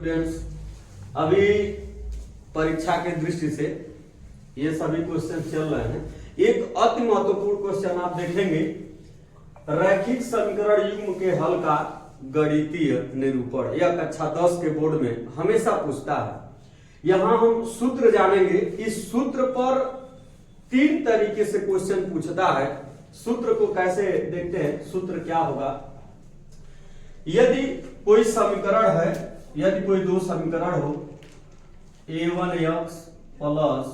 Students, अभी परीक्षा के दृष्टि से ये सभी क्वेश्चन चल रहे हैं। एक अति महत्वपूर्ण क्वेश्चन आप देखेंगे, रैखिक समीकरण युग्म के हल का गणितीय निरूपण। यह कक्षा 10 के बोर्ड में हमेशा पूछता है। यहां हम सूत्र जानेंगे। इस सूत्र पर 3 तरीके से क्वेश्चन पूछता है। सूत्र को कैसे देखते हैं? सूत्र क्या होगा? यदि कोई समीकरण है, यदि कोई दो समीकरण हो, a1x plus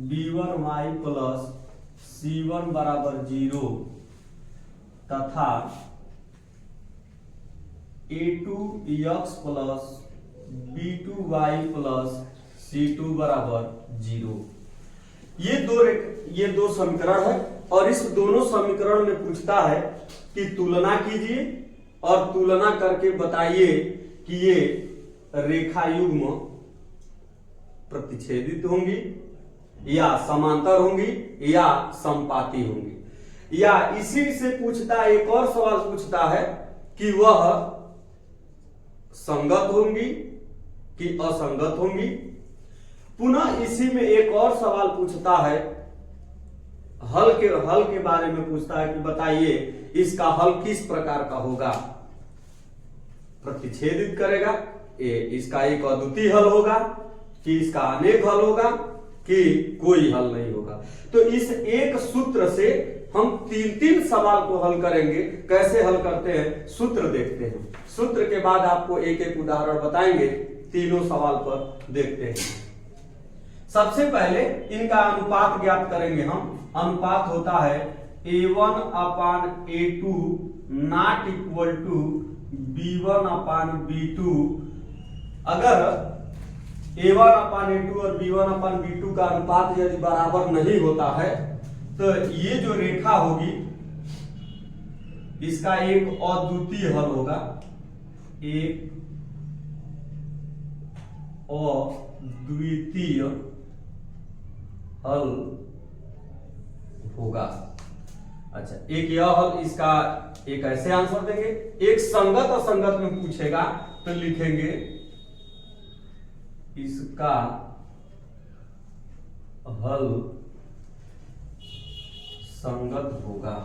b1y plus c1 बराबर 0 तथा a2x plus b2y plus c2 बराबर 0, ये दो समीकरण है और इस दोनों समीकरण में पूछता है कि तुलना कीजिए और तुलना करके बताइए कि ये रेखा युग्म प्रतिच्छेदित होंगी या समांतर होंगी या समपाती होंगी। या इसी से पूछता है, एक और सवाल पूछता है कि वह संगत होंगी कि असंगत होंगी। पुनः इसी में एक और सवाल पूछता है, हल के बारे में पूछता है कि बताइए इसका हल किस प्रकार का होगा। प्रतिच्छेदित करेगा, इसका एक अद्वितीय हल होगा कि इसका अनेक हल होगा कि कोई हल नहीं होगा। तो इस एक सूत्र से हम 3 सवाल को हल करेंगे। कैसे हल करते हैं? सूत्र देखते हैं। सूत्र के बाद आपको एक एक उदाहरण बताएंगे। तीनों सवाल पर देखते हैं। सबसे पहले इनका अनुपात ज्ञात करेंगे हम। अनुपात होता है a1 upon a2 not equal to b1 upon b2। अगर a1 अपान a2 और b1 अपान b2 का अनुपात यदि बराबर नहीं होता है तो ये जो रेखा होगी इसका एक अद्वितीय हल होगा, एक अद्वितीय हल होगा। अच्छा, एक यह हल, इसका एक ऐसे आंसर देंगे। एक संगत असंगत में पूछेगा तो लिखेंगे इसका हल संगत होगा।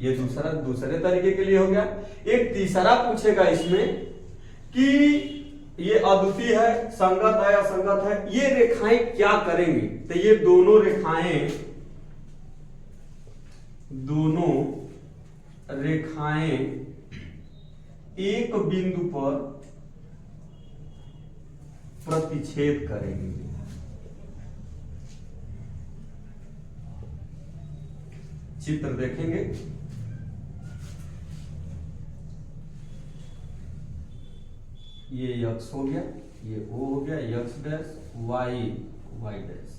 ये दूसरे तरीके के लिए हो गया। एक तीसरा पूछेगा इसमें कि ये अद्वितीय है, संगत है, असंगत है, ये रेखाएं क्या करेंगी। तो ये दोनों रेखाएं एक बिंदु पर प्रतिच्छेद करेंगी। चित्र देखेंगे। ये x हो गया, ये o हो गया, x डैश, y डैश।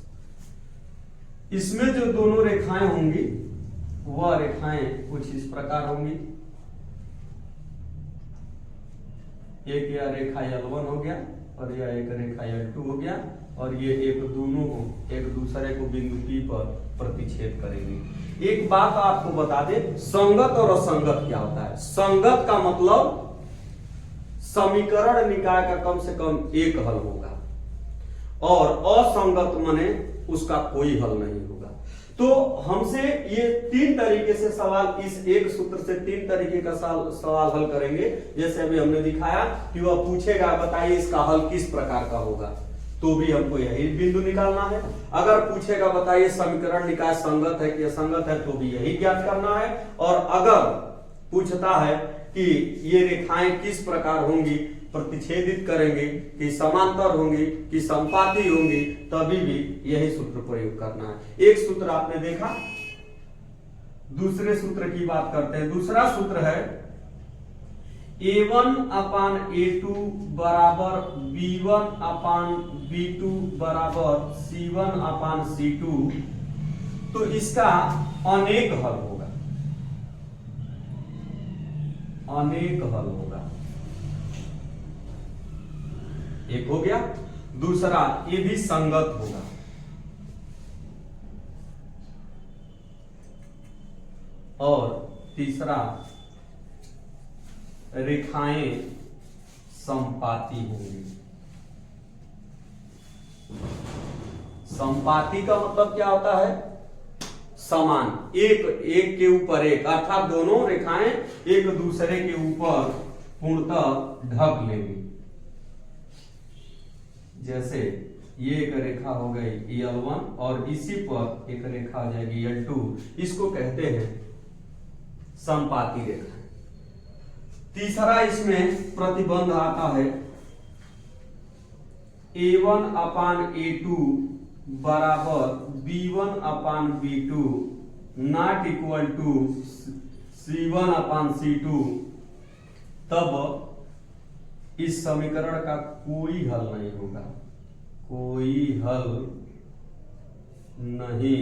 इसमें जो दोनों रेखाएं होंगी वह रेखाएं कुछ इस प्रकार होंगी। एक यह रेखा L1 हो गया और यह एक रेखा L2 हो गया और ये दोनों को एक दूसरे को बिंदु P पर प्रतिच्छेद करेंगे। एक बात आपको बता दे, संगत और असंगत क्या होता है। संगत का मतलब समीकरण निकाय का कम से कम एक हल होगा और असंगत माने उसका कोई हल नहीं होगा। तो हमसे ये 3 तरीके से सवाल, इस एक सूत्र से 3 तरीके का सवाल हल करेंगे। जैसे अभी हमने दिखाया कि वह पूछेगा बताइए इसका हल किस प्रकार का होगा, तो भी हमको यही बिंदु निकालना है। अगर पूछेगा बताइए समीकरण निकाय संगत है कि असंगत है, तो भी यही ज्ञात करना है। और अगर पूछता है कि ये रेखाएं किस प्रकार होंगी, प्रतिच्छेदित करेंगे कि समांतर होंगी कि समपाती होंगी, तभी भी यही सूत्र प्रयोग करना है। एक सूत्र आपने देखा। दूसरे सूत्र की बात करते हैं। दूसरा सूत्र है a1 अपान a2 बराबर b1 अपान b2 बराबर c1 अपान c2। तो इसका अनेक हल होगा, अनेक हल होगा। एक हो गया। दूसरा, ये भी संगत होगा। और तीसरा, रेखाएं संपाती होंगे। संपाती का मतलब क्या होता है? समान, एक एक के ऊपर एक, अर्थात दोनों रेखाएं एक दूसरे के ऊपर पूर्णतः ढक लेंगी। जैसे ये एक रेखा हो गई L1 और इसी पर एक रेखा आ जाएगी L2, इसको कहते हैं संपाती रेखा। तीसरा इसमें प्रतिबंध आता है A1 अपान A2 बराबर B1 upon B2 not equal to C1 upon C2, तब इस समीकरण का कोई हल नहीं होगा, कोई हल नहीं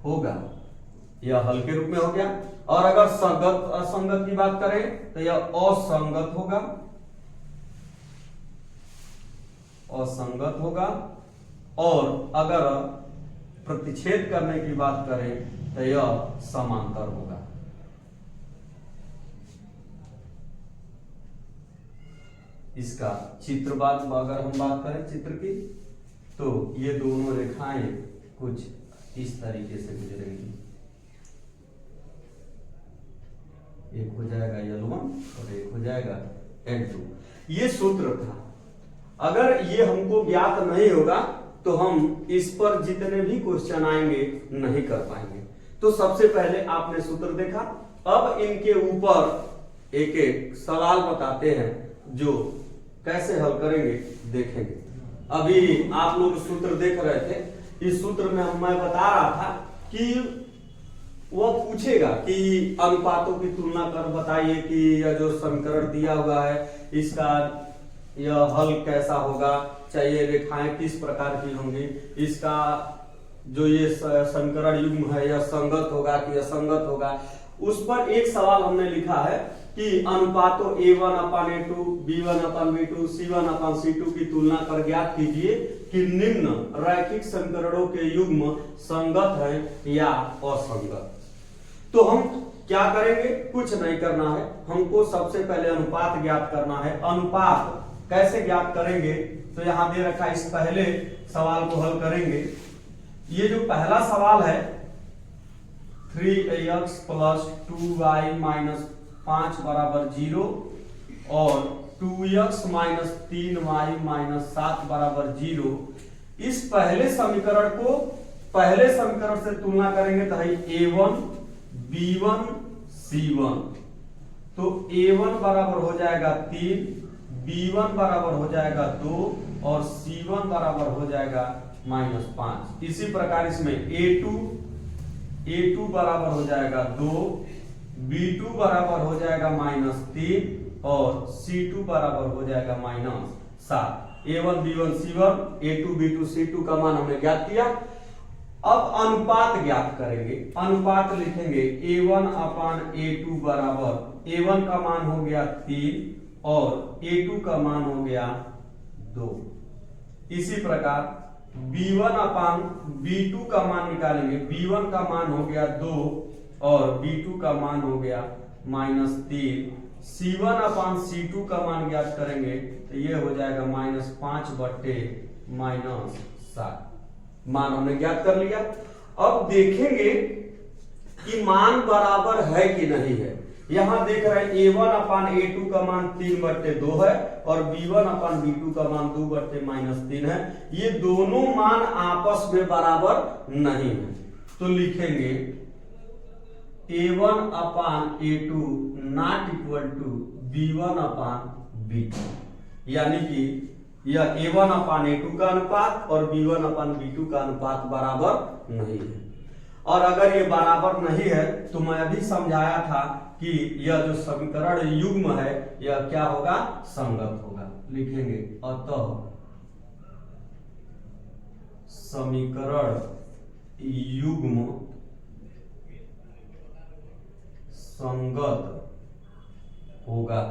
होगा। यह हल के रूप में हो गया। और अगर संगत असंगत की बात करें तो यह असंगत होगा, असंगत होगा। और अगर प्रतिच्छेद करने की बात करें तो यह समांतर होगा। इसका चित्र बात अगर हम बात करें चित्र की, तो ये दोनों रेखाएं कुछ इस तरीके से गुजरेंगी। एक हो जाएगा L1 और एक हो जाएगा L2। ये सूत्र था। अगर ये हमको ज्ञात नहीं होगा तो हम इस पर जितने भी क्वेश्चन आएंगे नहीं कर पाएंगे। तो सबसे पहले आपने सूत्र देखा, अब इनके ऊपर एक एक सवाल बताते हैं जो कैसे हल करेंगे देखेंगे। अभी आप लोग सूत्र देख रहे थे, इस सूत्र में मैं बता रहा था कि वह पूछेगा कि अनुपातों की तुलना कर बताइए कि यह जो समीकरण दिया हुआ है इसका यह हल कैसा होगा, चाहिए रेखाएं किस प्रकार की होंगी, इसका जो ये समीकरण युग्म है यह संगत होगा कि असंगत होगा। उस पर एक सवाल हमने लिखा है कि अनुपातों A1 upon A2, B1 upon B2, C1 upon C2 की तुलना कर ज्ञात कीजिए कि निम्न रैखिक समीकरणों के युग्म संगत है या असंगत। तो हम क्या करेंगे? कुछ नहीं करना है, हमको सबसे पहले अनुपात ज्ञात करना है। अनुपात कैसे ज्ञात करेंगे? तो यहां दे रखा है, इस पहले सवाल को हल करेंगे। ये जो पहला सवाल है 3x प्लस 2y माइनस 5 बराबर 0 और 2x माइनस 3y माइनस 7 बराबर 0, इस पहले समीकरण को पहले समीकरण से तुलना करेंगे तो है A1 B1 C1। तो A1 बराबर हो जाएगा 3, B1 बराबर हो जाएगा 2 और C1 बराबर हो जाएगा -5। इसी प्रकार इसमें A2 बराबर हो जाएगा 2, B2 बराबर हो जाएगा -3 और C2 बराबर हो जाएगा -7। A1 B1 C1, A2 B2 C2 का मान हमने ज्ञात किया। अब अनुपात ज्ञात करेंगे। अनुपात लिखेंगे A1 अपान A2 बराबर, A1 का मान हो गया 3 और A2 का मान हो गया 2। इसी प्रकार B1 अपान B2 का मान निकालेंगे। B1 का मान हो गया 2 और B2 का मान हो गया -3। C1 अपान C2 का मान ज्ञात करेंगे तो ये हो जाएगा -5 बट्टे -7। मान हमने ज्ञात कर लिया। अब देखेंगे कि मान बराबर है कि नहीं है। यहां देख रहे हैं A1 अपान A2 का मान 3/2 है और B1 अपान B2 का मान 2/-3 है। ये दोनों मान आपस में बराबर नहीं है। तो लिखेंगे A1 upon A2 not equal to B1 upon B2, यानी कि यह A1 अपान A2 का अनुपात और B1 अपान B2 का अनुपात बराबर नहीं है। और अगर ये बराबर नहीं है तो मैं अभी समझाया था कि यह जो समीकरण युग्म है यह क्या होगा? संगत होगा। लिखेंगे अतः समीकरण युग्म संगत होगा।